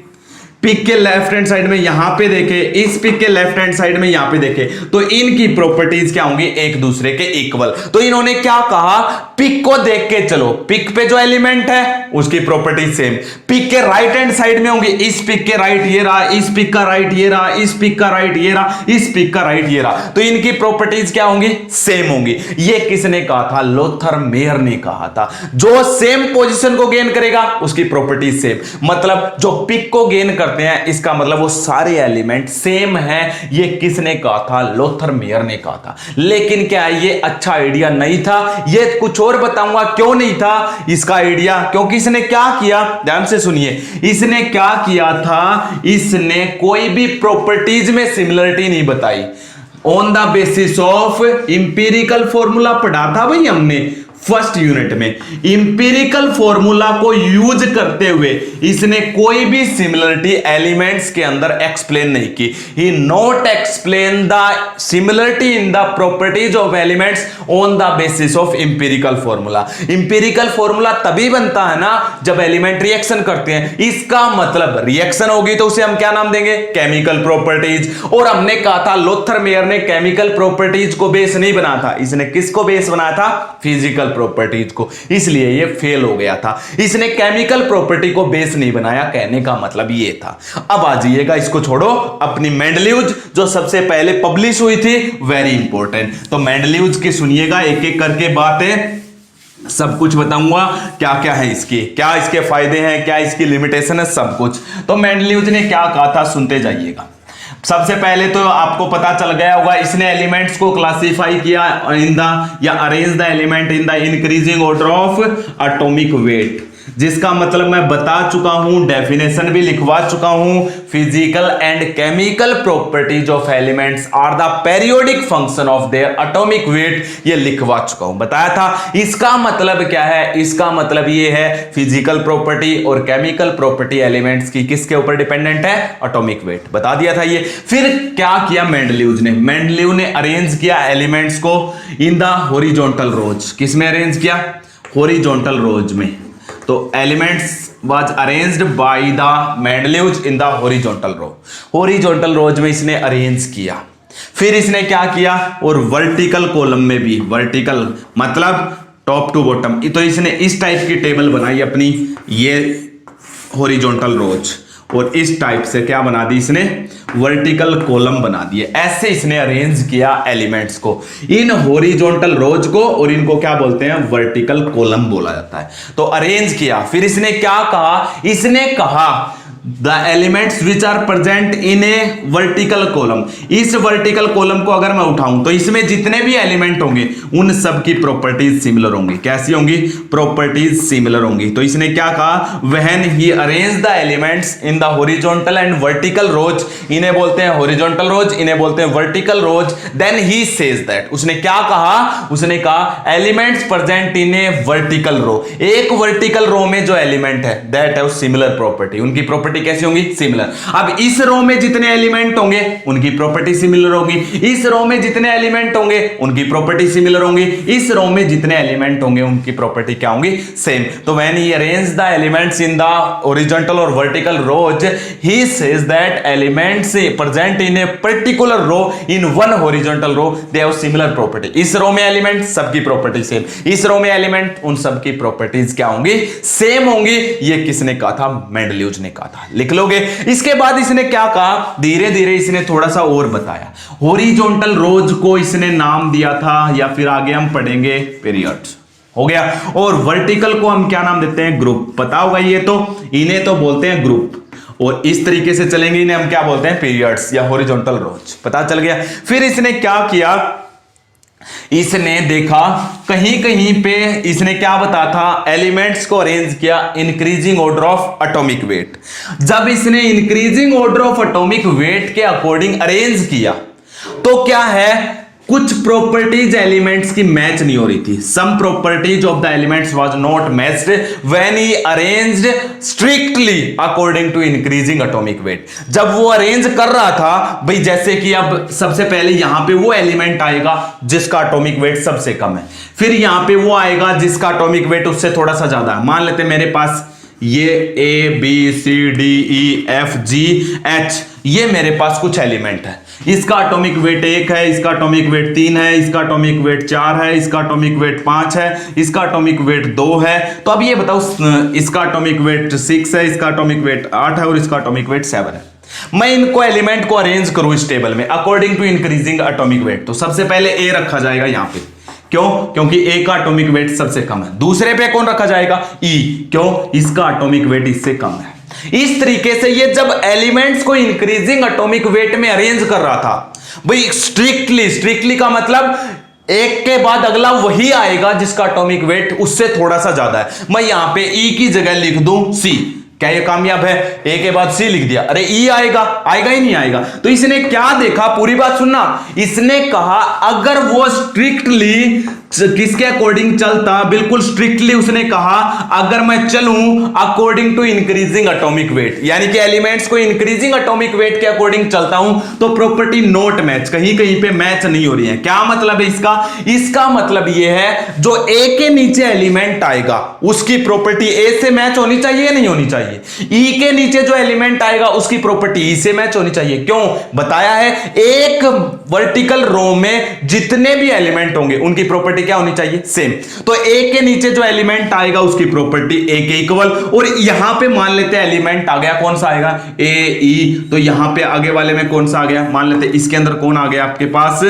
पिक के लेफ्ट हैंड साइड में यहां पे देखें, इस पिक के लेफ्ट हैंड साइड में यहां पे देखें, तो इनकी प्रॉपर्टीज क्या होंगी, एक दूसरे के इक्वल। तो इन्होंने क्या कहा, पिक को देख के चलो, पिक पे जो एलिमेंट है उसकी प्रॉपर्टीज सेम। पिक के राइट हैंड साइड में होंगी, इस पिक के राइट ये रहा, इस पिक का राइट ये रहा, इस पिक का राइट ये रहा, इस पिक का राइट ये रहा, तो इनकी प्रॉपर्टीज क्या होंगी, सेम होंगी। ये किसने कहा था, लोथर मेयर ने कहा था। जो सेम पोजीशन को गेन करेगा उसकी प्रॉपर्टीज सेम, मतलब जो पिक को गेन कर करते हैं, इसका मतलब वो सारे एलिमेंट सेम हैं। ये किसने कहा था? लोथर मेयर ने कहा था। लेकिन क्या ये अच्छा आइडिया नहीं था? ये कुछ और बताऊंगा क्यों नहीं था इसका आइडिया। क्योंकि इसने क्या किया, ध्यान से सुनिए, इसने क्या किया था, इसने कोई भी प्रॉपर्टीज में सिमिलरिटी नहीं बताई। On the basis of empirical formula पढ़ा था भाई हमने फर्स्ट यूनिट में। इंपीरिकल फॉर्मूला को यूज करते हुए इसने कोई भी सिमिलरिटी एलिमेंट्स के अंदर एक्सप्लेन नहीं की। He not explain the similarity in the properties of elements on the basis of empirical formula. Empirical formula तभी बनता है ना जब एलिमेंट रिएक्शन करते हैं। इसका मतलब रिएक्शन होगी तो उसे हम क्या नाम देंगे? Chemical properties. और हमने कहा था लोथर मेयर ने केमिकल प्रॉपर्टीज को बेस नहीं बना था, इसने किसको बेस बनाया था? फिजिकल प्रॉपर्टीज को। इसलिए ये फेल हो गया था। इसने केमिकल प्रॉपर्टी को बेस नहीं बनाया, कहने का मतलब ये था। अब आ जाइएगा, इसको छोड़ो, अपनी मेंडलीव्ज जो सबसे पहले पब्लिश हुई थी, वेरी इंपॉर्टेंट। तो मेंडलीव्ज की सुनिएगा, एक एक करके बातें सब कुछ बताऊंगा, क्या क्या है इसकी, क्या इसके फायदे हैं, क्या इसकी लिमिटेशन है, सब कुछ। तो मेंडलीव्ज ने क्या कहा था सुनते जाइएगा। सबसे पहले तो आपको पता चल गया होगा, इसने एलिमेंट्स को क्लासिफाई किया इन द या arrange the element in the increasing order of atomic wait, जिसका मतलब मैं बता चुका हूं, डेफिनेशन भी लिखवा चुका हूं। Physical and chemical properties of elements are the periodic function of their atomic weight, ये लिखवा चुका हूं, बताया था। इसका मतलब क्या है? इसका मतलब ये है फिजिकल प्रॉपर्टी और केमिकल प्रॉपर्टी एलिमेंट्स की किसके ऊपर डिपेंडेंट है? एटॉमिक वेट, बता दिया था ये। फिर क्या किया मेंडलीव ने? मेंडलीव ने अरेंज किया एलिमेंट्स को इन द हॉरिजॉन्टल रोज। किसमें अरेंज किया? हॉरिजॉन्टल रोज में। तो elements was arranged by the Mendeleev in the horizontal row. Horizontal rows में इसने अरेंज किया। फिर इसने क्या किया? और वर्टिकल कॉलम में भी, वर्टिकल मतलब टॉप टू बॉटम, तो इसने इस टाइप की टेबल बनाई अपनी, ये हॉरिजॉन्टल रोज, और इस टाइप से क्या बना दी इसने? वर्टिकल कॉलम बना दिए। ऐसे इसने अरेंज किया एलिमेंट्स को, इन हॉरिजॉन्टल रोज को, और इनको क्या बोलते हैं? वर्टिकल कॉलम बोला जाता है। तो अरेंज किया। फिर इसने क्या कहा? इसने कहा the elements which are present in a vertical column, इस वर्टिकल कॉलम को अगर मैं उठाऊं तो इसमें जितने भी एलिमेंट होंगे उन सब की प्रॉपर्टीज सिमिलर होंगी। कैसी होंगी? प्रॉपर्टीज सिमिलर होंगी। तो इसने क्या कहा? When he arrange the elements in the horizontal and vertical rows, इन्हें बोलते हैं हॉरिजॉन्टल रोज, इन्हें बोलते हैं vertical rows, then he says that, उसने क्या कहा? उसने कहा elements present in a vertical row, एक वर्टिकल रो में जो एलिमेंट है दैट है सिमिलर प्रॉपर्टी, उनकी प्रॉपर्टी कैसी होंगी? सिमिलर। अब इस रो में जितने एलिमेंट होंगे उनकी प्रॉपर्टी सिमिलर होगी, इस रो में जितने एलिमेंट होंगे उनकी प्रॉपर्टी सिमिलर होंगी, इस रो में जितने एलिमेंट होंगे उनकी प्रॉपर्टी क्या होंगी? सेम। तो when he arrange the elements in the horizontal और vertical rows, he says that elements present in a particular row in one horizontal row they have similar property. इस रो में एलिमेंट सबकी प्रॉपर्टी सेम, इस रो में एलिमेंट उन सबकी प्रॉपर्टीज क्या होंगी? सेम होंगी। ये किसने कहा था? मेंडलीव ने कहा था। लिख लोगे। इसके बाद इसने क्या कहा? धीरे धीरे इसने थोड़ा सा और बताया। हॉरिजॉन्टल रोज को इसने नाम दिया था, या फिर आगे हम पढ़ेंगे पीरियड्स, हो गया। और वर्टिकल को हम क्या नाम देते हैं? ग्रुप। पता होगा ये तो, इन्हें तो बोलते हैं ग्रुप, और इस तरीके से चलेंगे इन्हें हम क्या बोलते हैं? पीरियड्स या हॉरिजॉन्टल रोज। पता चल गया। फिर इसने क्या किया? इसने देखा कहीं कहीं पे इसने क्या बताया था? एलिमेंट्स को अरेंज किया increasing order of atomic weight. जब इसने increasing order of atomic weight के अकॉर्डिंग अरेंज किया तो क्या है? कुछ प्रॉपर्टीज एलिमेंट्स की मैच नहीं हो रही थी। Some properties of the elements was not matched when he arranged strictly according to increasing atomic weight. जब वो अरेंज कर रहा था भाई, जैसे कि अब सबसे पहले यहां पे वो एलिमेंट आएगा जिसका एटॉमिक वेट सबसे कम है, फिर यहां पे वो आएगा जिसका एटॉमिक वेट उससे थोड़ा सा ज्यादा है। मान लेते मेरे पास ये A B C D E F G H, ये मेरे पास कुछ एलिमेंट है। इसका एटॉमिक वेट 1 है, इसका एटॉमिक वेट 3 है, इसका एटॉमिक वेट 4 है, इसका एटॉमिक वेट 5 है, इसका एटॉमिक वेट 2 है। तो अब ये बताओ, इसका एटॉमिक वेट 6 है, इसका एटॉमिक वेट 8 है, और इसका एटॉमिक वेट 7 है। मैं इनको एलिमेंट को अरेंज करूं इस टेबल में according to increasing atomic weight, तो सबसे पहले A रखा जाएगा यहां पे। क्यों? क्योंकि A का एटॉमिक वेट सबसे कम है। दूसरे पे कौन रखा जाएगा? E। क्यों? इसका एटॉमिक वेट इससे कम है। इस तरीके से ये जब एलिमेंट्स को इंक्रीजिंग एटॉमिक वेट में अरेंज कर रहा था, भाई स्ट्रिक्टली का मतलब एक के बाद अगला वही आएगा जिसका एटॉमिक वेट उससे थोड़ा सा ज्यादा है। मैं यहां पे ई की जगह लिख दूं सी, क्या ये कामयाब है? ए के बाद सी लिख दिया, अरे ई आएगा ही नहीं आएगा। तो इसने क्या देखा, पूरी बात सुनना, इसने कहा अगर वो स्ट्रिक्टली किसके अकॉर्डिंग चलता, बिल्कुल स्ट्रिक्टली उसने कहा अगर मैं चलूं according to increasing atomic weight, यानी कि एलिमेंट्स को इंक्रीजिंग एटॉमिक वेट के अकॉर्डिंग चलता हूं तो प्रॉपर्टी नॉट मैच, कहीं कहीं पे मैच नहीं हो रही है। क्या मतलब है इसका? इसका मतलब यह है जो ए के नीचे एलिमेंट आएगा उसकी प्रॉपर्टी ए से मैच होनी चाहिए, नहीं होनी चाहिए। ई के नीचे जो एलिमेंट आएगा उसकी प्रॉपर्टी ई से मैच होनी चाहिए। क्यों बताया है? एक वर्टिकल रो में जितने भी एलिमेंट होंगे उनकी प्रॉपर्टी क्या होनी चाहिए? सेम। तो ए के नीचे जो एलिमेंट आएगा उसकी प्रॉपर्टी ए के इक्वल, और यहां पे मान लेते हैं एलिमेंट आ गया, कौन सा आएगा? ए ई। तो यहां पे आगे वाले में कौन सा आ गया? मान लेते हैं इसके अंदर कौन आ गया आपके पास,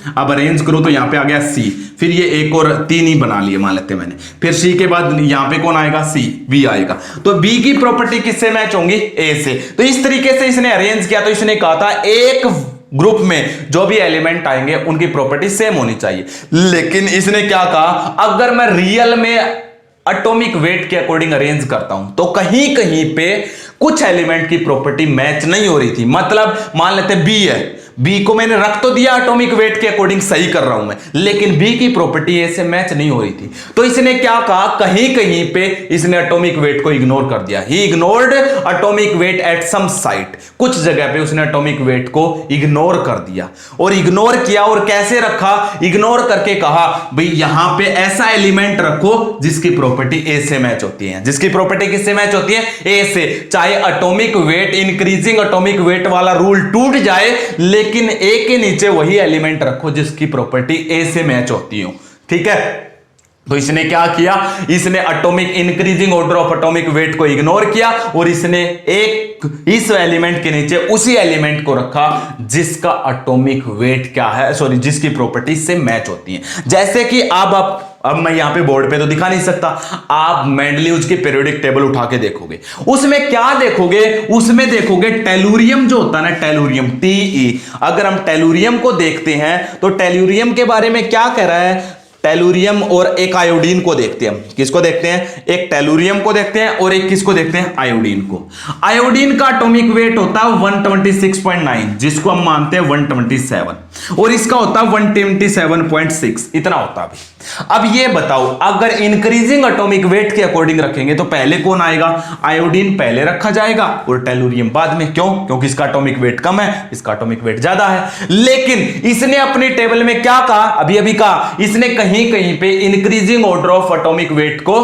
अब अरेंज करो तो यहां पे आ गया सी, फिर ये एक और तीन ही बना लिए मान लेते मैंने, फिर सी के बाद यहां पे कौन आएगा? सी, बी आएगा। तो बी की प्रॉपर्टी किससे मैच होंगी? ए से। तो इस तरीके से इसने अरेंज किया। तो इसने कहा था एक ग्रुप में जो भी एलिमेंट आएंगे उनकी प्रॉपर्टी सेम होनी चाहिए। लेकिन इसने क्या कहा, अगर मैं रियल में एटॉमिक वेट के अकॉर्डिंग अरेंज करता हूं तो कहीं कहीं पे कुछ एलिमेंट की प्रॉपर्टी मैच नहीं हो रही थी। मतलब मान लेते बी है, बी को मैंने रख तो दिया एटॉमिक वेट के अकॉर्डिंग, सही कर रहा हूं मैं, लेकिन बी की प्रॉपर्टी ए से मैच नहीं हो रही थी। तो इसने क्या कहा, कहीं कहीं पे इसने एटॉमिक वेट को इग्नोर कर दिया। He ignored atomic weight at some site, कुछ जगह पे उसने एटॉमिक वेट को इग्नोर कर दिया। और इग्नोर किया और कैसे रखा? इग्नोर करके कहा भाई यहां पे ऐसा एलिमेंट रखो जिसकी प्रॉपर्टी ए से मैच होती है। जिसकी प्रॉपर्टी किससे मैच होती है? ए से। चाहे atomic weight increasing atomic wait वाला रूल टूट जाए, लेकिन ए के नीचे वही एलिमेंट रखो जिसकी प्रॉपर्टी ए से मैच होती हो। ठीक है? तो इसने क्या किया, इसने atomic increasing order of atomic wait को इग्नोर किया और इसने एक इस एलिमेंट के नीचे उसी एलिमेंट को रखा जिसका एटॉमिक वेट क्या है, सॉरी जिसकी प्रॉपर्टी से मैच होती है। जैसे कि अब मैं यहां पे बोर्ड पे तो दिखा नहीं सकता, आप मेंडलीव्स की पीरियोडिक टेबल उठा के देखोगे, उसमें क्या देखोगे? उसमें देखोगे टेलुरियम जो होता है ना, टेलुरियम टीई। अगर हम टेलुरियम को देखते हैं तो टेलुरियम के बारे में क्या कह रहा है? टेलुरियम और एक आयोडीन को देखते हैं। किसको देखते हैं? एक टेलुरियम को देखते हैं और एक किसको देखते हैं? आयोडीन को। आयोडीन का एटॉमिक वेट होता है 126.9, जिसको हम मानते हैं 127, और इसका होता है 127.6, इतना होता है। अब ये बताओ, अगर इंक्रीजिंग एटॉमिक वेट के अकॉर्डिंग रखेंगे तो पहले कौन आएगा? आयोडीन पहले रखा जाएगा और टेलुरियम बाद में। क्यों? क्योंकि इसका एटॉमिक वेट कम है, इसका एटॉमिक वेट ज्यादा है। लेकिन इसने अपनी टेबल में क्या कहा? अभी कहा, इसने कहीं कहीं पे increasing order of atomic wait को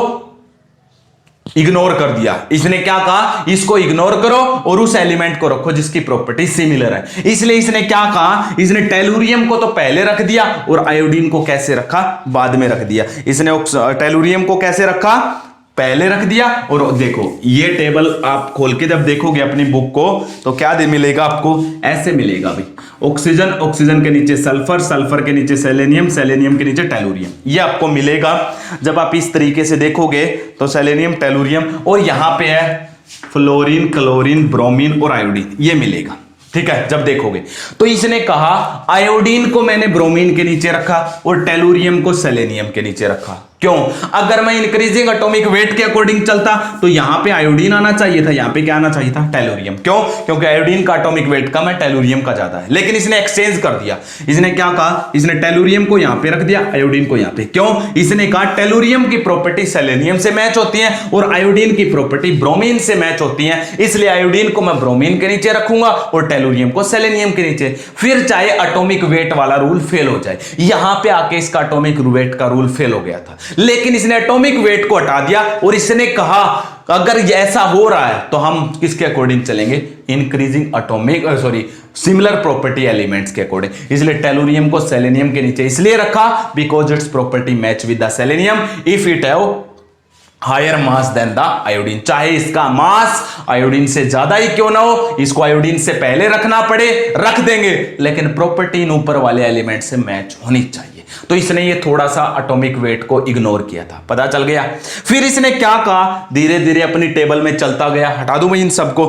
इग्नोर कर दिया। इसने क्या कहा? इसको इग्नोर करो और उस एलिमेंट को रखो जिसकी प्रॉपर्टी सिमिलर है। इसलिए इसने क्या कहा? इसने टेलुरियम को तो पहले रख दिया और आयोडीन को कैसे रखा? बाद में रख दिया। इसने टेलुरियम को कैसे रखा? पहले रख दिया। और देखो ये टेबल आप खोल के जब देखोगे अपनी बुक को तो क्या मिलेगा आपको? ऐसे मिलेगा भाई, ऑक्सीजन, ऑक्सीजन के नीचे सल्फर, सल्फर के नीचे सेलेनियम, सेलेनियम के नीचे टेलुरियम, ये आपको मिलेगा। जब आप इस तरीके से देखोगे तो सेलेनियम, टेलुरियम, और यहां पे है फ्लोरीन, क्लोरीन, ब्रोमीन और आयोडीन, ये मिलेगा। ठीक है? जब देखोगे तो इसने कहा आयोडीन को मैंने ब्रोमीन के नीचे रखा और टेलुरियम को सेलेनियम के नीचे रखा। क्यों? अगर मैं इंक्रीजिंग एटॉमिक वेट के अकॉर्डिंग चलता तो यहां पे आयोडीन आना चाहिए था, यहां पे क्या आना चाहिए था? टेलुरियम। क्यों? क्योंकि आयोडीन का एटॉमिक वेट कम है, टेलुरियम का ज्यादा है। लेकिन इसने एक्सचेंज कर दिया। इसने क्या कहा? इसने टेलुरियम को यहां पे रख दिया, आयोडीन को यहां पे। क्यों? इसने कहा टेलुरियम की प्रॉपर्टी सेलेनियम से मैच होती है और आयोडीन की प्रॉपर्टी ब्रोमीन से मैच होती है, इसलिए आयोडीन को मैं ब्रोमीन के नीचे रखूंगा और टेलुरियम को सेलेनियम के नीचे। फिर चाहे एटॉमिक वेट वाला रूल फेल हो जाए, यहां पे आके इसका एटॉमिक वेट का रूल फेल हो गया था, लेकिन इसने एटॉमिक वेट को हटा दिया और इसने कहा अगर ऐसा हो रहा है तो हम किसके अकॉर्डिंग चलेंगे? Increasing atomic similar property elements के अकॉर्डिंग। इसलिए टेलुरियम को सेलेनियम के नीचे इसलिए रखा because its property match with the selenium if it have higher mass then the iodine. चाहे इसका मास आयोडीन से ज्यादा ही क्यों ना हो, इसको आयोडीन से पहले रखना पड़े, रख देंगे, लेकिन प्रॉपर्टी इन ऊपर वाले एलिमेंट से मैच होनी चाहिए। तो इसने ये थोड़ा सा एटॉमिक वेट को इग्नोर किया था, पता चल गया। फिर इसने क्या कहा, धीरे धीरे अपनी टेबल में चलता गया, हटा दूं मैं इन सबको,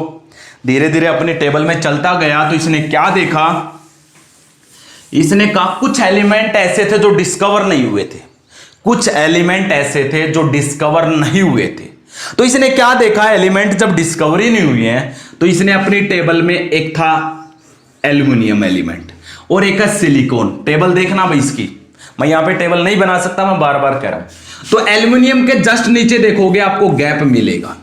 धीरे धीरे अपनी टेबल में चलता गया तो इसने क्या देखा, इसने कहा कुछ एलिमेंट ऐसे थे जो डिस्कवर नहीं हुए थे, कुछ एलिमेंट ऐसे थे जो डिस्कवर नहीं हुए थे। तो इसने क्या देखा, एलिमेंट जब डिस्कवरी नहीं हुए हैं तो इसने अपनी टेबल में एक था एल्यूमिनियम एलिमेंट और एक है सिलिकॉन। टेबल देखना भाई इसकी, मैं यहां पे टेबल नहीं बना सकता, मैं बार बार कह रहा हूं। तो एल्यूमिनियम के जस्ट नीचे देखोगे आपको गैप मिलेगा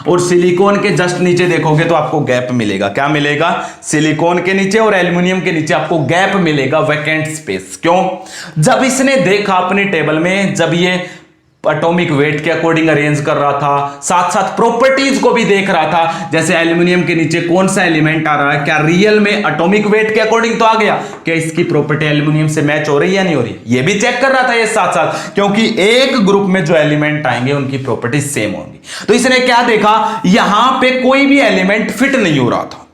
और सिलिकॉन के जस्ट नीचे देखोगे तो आपको गैप मिलेगा। क्या मिलेगा, सिलिकॉन के नीचे और एल्यूमिनियम के नीचे आपको गैप मिलेगा, वैकेंट स्पेस। क्यों, जब इसने देखा अपनी टेबल में, जब ये एटॉमिक वेट के अकॉर्डिंग अरेंज कर रहा था, साथ साथ प्रॉपर्टीज को भी देख रहा था, जैसे एल्यूमिनियम के नीचे कौन सा एलिमेंट आ रहा है, क्या रियल में एटॉमिक वेट के अकॉर्डिंग तो आ गया, क्या इसकी प्रॉपर्टी एल्यूमिनियम से मैच हो रही है या नहीं हो रही, ये भी चेक कर रहा था ये साथ साथ, क्योंकि एक ग्रुप में जो एलिमेंट आएंगे उनकी प्रॉपर्टीज सेम होंगी। तो इसने क्या देखा, यहां पे कोई भी एलिमेंट फिट नहीं हो रहा था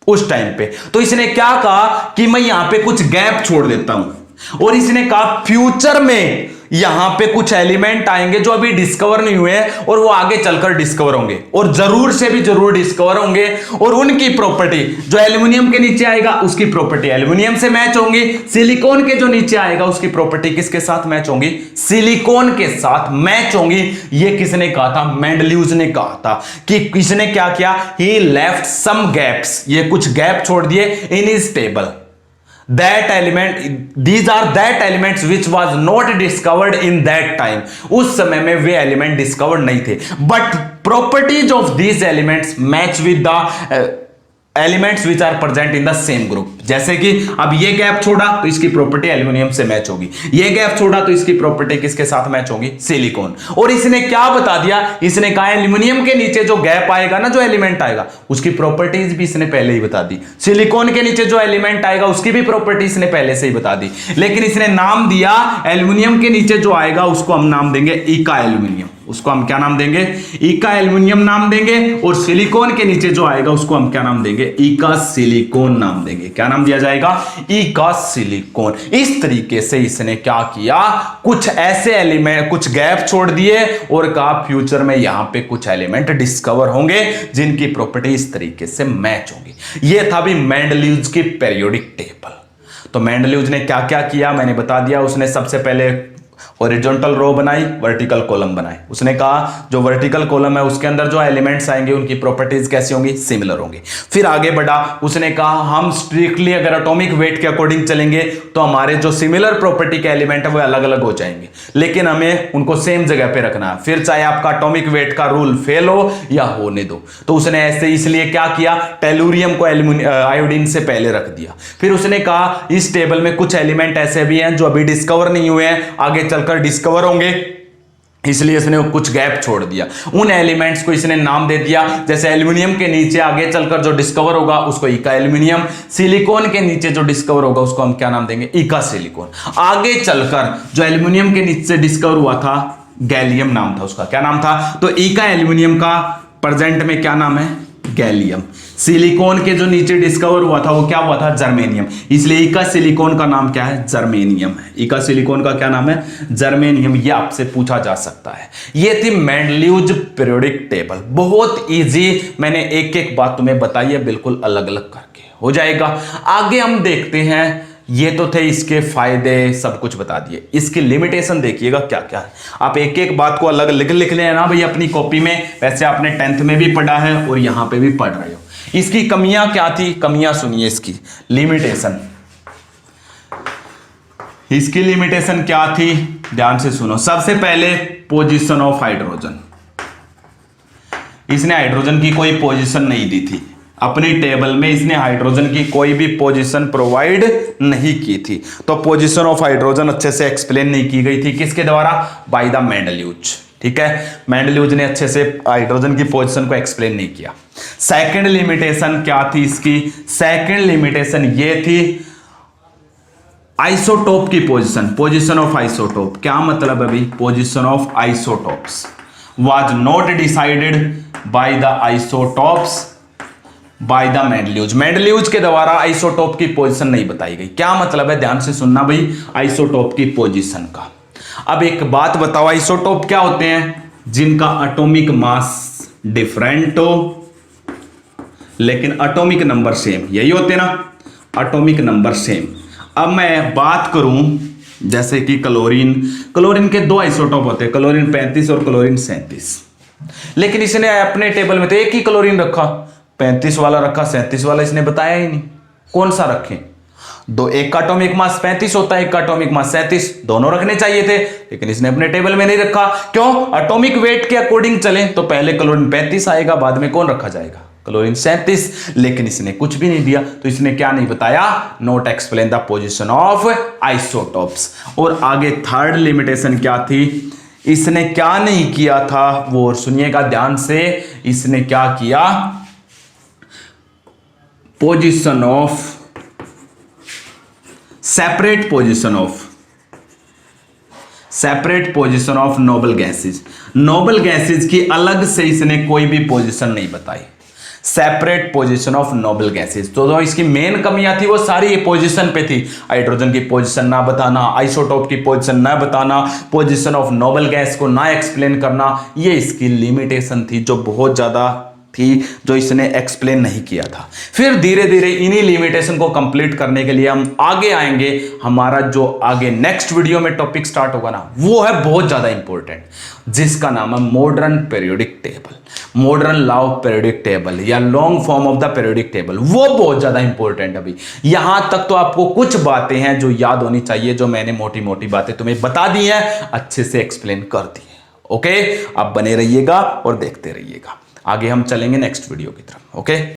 उस टाइम पे। तो इसने क्या कहा कि मैं यहां पे कुछ गैप छोड़ देता हूं, और इसने कहा फ्यूचर में यहां पे कुछ एलिमेंट आएंगे जो अभी डिस्कवर नहीं हुए हैं और वो आगे चलकर डिस्कवर होंगे, और जरूर से भी जरूर डिस्कवर होंगे, और उनकी प्रॉपर्टी जो एल्यूमिनियम के नीचे आएगा उसकी प्रॉपर्टी एल्यूमिनियम से मैच होंगी, सिलिकॉन के जो नीचे आएगा उसकी प्रॉपर्टी किसके साथ मैच होंगी, सिलिकॉन के साथ मैच होंगी। ये किसने कहा था, मेंडलीव्स ने कहा था। कि किसने क्या किया, ही लेफ्ट सम गैप्स, ये कुछ गैप छोड़ दिए in his table. That element, these are that elements which was not discovered in that time. उस समय में वे एलिमेंट डिस्कवर्ड नहीं थे, but properties of these elements match with the elements which are present in the same group. जैसे कि अब ये गैप छोड़ा तो इसकी प्रॉपर्टी एल्यूमिनियम से मैच होगी, ये गैप छोड़ा तो इसकी प्रॉपर्टी किसके साथ मैच होगी, सिलिकॉन। और इसने क्या बता दिया, इसने कहा एल्यूमिनियम के नीचे जो गैप आएगा ना, जो एलिमेंट आएगा उसकी प्रॉपर्टीज भी इसने पहले ही बता दी, सिलिकॉन के नीचे जो एलिमेंट आएगा उसकी भी प्रॉपर्टी इसने पहले से ही बता दी। लेकिन इसने नाम दिया, एल्यूमिनियम के नीचे जो आएगा उसको हम नाम देंगे इका एल्यूमिनियम, उसको हम क्या नाम देंगे, इका एल्यूमिनियम नाम देंगे, और सिलिकॉन के नीचे जो आएगा उसको हम क्या नाम देंगे, इका सिलिकॉन नाम देंगे। क्या नाम दिया जाएगा, इका सिलिकॉन। इस तरीके से इसने क्या किया, कुछ ऐसे एलिमेंट, कुछ गैप छोड़ दिए और कहा फ्यूचर में यहां पे कुछ एलिमेंट डिस्कवर होंगे जिनकी प्रॉपर्टी इस तरीके से मैच होंगी। यह था भी मेंडलीव्स की पीरियोडिक टेबल। तो मेंडलीव्स ने क्या क्या किया मैंने बता दिया। उसने सबसे पहले हॉरिजॉन्टल रो बनाई, वर्टिकल कॉलम बनाए। उसने कहा जो वर्टिकल कॉलम है उसके अंदर जो एलिमेंट्स आएंगे उनकी प्रॉपर्टीज कैसी होंगी, सिमिलर होंगी। फिर आगे बढ़ा, उसने कहा हम स्ट्रिक्टली अगर एटॉमिक वेट के अकॉर्डिंग चलेंगे तो हमारे जो सिमिलर प्रॉपर्टी के एलिमेंट है वो अलग अलग हो जाएंगे, लेकिन हमें उनको सेम जगह पे रखना है, फिर चाहे आपका एटॉमिक वेट का रूल फेल हो या होने दो। तो उसने ऐसे इसलिए क्या किया, टेलुरियम को आयोडीन से पहले रख दिया। फिर उसने कहा इस टेबल में कुछ एलिमेंट ऐसे भी हैं जो अभी डिस्कवर नहीं हुए हैं, आगे चलकर डिस्कवर होंगे, इसलिए इसने कुछ गैप छोड़ दिया। उन एलिमेंट्स को इसने नाम दे दिया, जैसे एल्यूमिनियम के नीचे आगे चलकर जो डिस्कवर होगा उसको इका एल्यूमिनियम, सिलिकॉन के नीचे जो डिस्कवर होगा उसको हम क्या नाम देंगे, इका सिलिकॉन। आगे चलकर जो एल्यूमिनियम के नीचे डिस्कवर हुआ था गैलियम नाम था उसका, क्या नाम था, तो इका एल्यूमिनियम का प्रेजेंट में क्या नाम है, गैलियम। सिलिकॉन के जो नीचे डिस्कवर हुआ था वो क्या हुआ था, जर्मेनियम, इसलिए इका सिलिकॉन का नाम क्या है, जर्मेनियम है। इका सिलिकॉन का क्या नाम है, जर्मेनियम। ये आपसे पूछा जा सकता है। ये थी मेंडलीव्स पीरियोडिक टेबल, बहुत इजी। मैंने एक एक बात तुम्हें बताई है, बिल्कुल अलग अलग करके हो जाएगा। आगे हम देखते हैं, ये तो थे इसके फायदे, सब कुछ बता दिए। इसकी लिमिटेशन देखिएगा क्या क्या है। आप एक एक बात को अलग लिख लेना भाई अपनी कॉपी में, वैसे आपने 10th में भी पढ़ा है और यहां पे भी पढ़ रहे हो। इसकी कमियां क्या थी, कमियां सुनिए इसकी लिमिटेशन। इसकी लिमिटेशन क्या थी, ध्यान से सुनो। सबसे पहले पोजीशन ऑफ हाइड्रोजन, इसने हाइड्रोजन की कोई पोजीशन नहीं दी थी अपनी टेबल में, इसने हाइड्रोजन की कोई भी पोजीशन प्रोवाइड नहीं की थी। तो पोजीशन ऑफ हाइड्रोजन अच्छे से एक्सप्लेन नहीं की गई थी, किसके द्वारा, बाय द मेंडलीव्स। ठीक है, मेंडलीव्स ने अच्छे से हाइड्रोजन की पोजीशन को एक्सप्लेन नहीं किया। सेकंड लिमिटेशन क्या थी इसकी, सेकंड लिमिटेशन ये थी आइसोटोप की पोजीशन, पोजीशन ऑफ आइसोटोप। क्या मतलब है भाई, position of isotopes was not decided by the isotopes by the Mendeleev's. Mendeleev's के द्वारा आइसोटोप की पोजीशन नहीं बताई गई। क्या मतलब है, ध्यान से सुनना भाई, आइसोटोप की पोजीशन का। अब एक बात बताओ, आइसोटोप क्या होते हैं? जिनका एटॉमिक मास डिफरेंट हो लेकिन एटॉमिक नंबर सेम, यही होते ना, एटॉमिक नंबर सेम। अब मैं बात करूं जैसे कि क्लोरीन, क्लोरीन के दो आइसोटोप होते हैं, क्लोरीन 35 और क्लोरीन 37, लेकिन इसने अपने टेबल में तो एक ही क्लोरीन रखा, 35 वाला रखा, 37 वाला इसने बताया ही नहीं। कौन सा रखें? दो, एक का एटॉमिक मास 35 होता है, एक का एटॉमिक मास 37, दोनों रखने चाहिए थे, लेकिन इसने अपने टेबल में नहीं रखा। क्यों? एटॉमिक वेट के अकॉर्डिंग चले तो पहले क्लोरीन 35 आएगा, बाद में कौन रखा जाएगा? क्लोरीन 37। लेकिन इसने कुछ भी नहीं दिया, तो इसने क्या नहीं बताया? Not explain the position of isotopes. और आगे थर्ड लिमिटेशन क्या थी? इसने क्या नहीं किया था वो सुनिएगा ध्यान से। इसने क्या किया? Position of separate position of noble gases. Noble gases की अलग से इसने कोई भी पोजीशन नहीं बताई। Separate position of noble gases, तो इसकी मेन कमियां थी वो सारी ये पोजीशन पे थी। हाइड्रोजन की पोजीशन ना बताना, आइसोटोप की पोजीशन ना बताना, पोजीशन ऑफ नोबल गैस को ना एक्सप्लेन करना, ये इसकी लिमिटेशन थी जो बहुत ज्यादा थी, जो इसने एक्सप्लेन नहीं किया था। फिर धीरे धीरे इन्हीं लिमिटेशन को कंप्लीट करने के लिए हम आगे आएंगे। हमारा जो आगे नेक्स्ट वीडियो में टॉपिक स्टार्ट होगा ना, वो है बहुत ज्यादा इंपॉर्टेंट, जिसका नाम है modern periodic table, modern law of periodic table या long form of the periodic table. वो बहुत ज्यादा इंपॉर्टेंट। अभी यहां तक तो आपको कुछ बातें हैं जो याद होनी चाहिए, जो मैंने मोटी मोटी बातें तुम्हें बता दी हैं, अच्छे से एक्सप्लेन कर दी है। ओके, आप बने रहिएगा और देखते रहिएगा। आगे हम चलेंगे नेक्स्ट वीडियो की तरफ। ओके।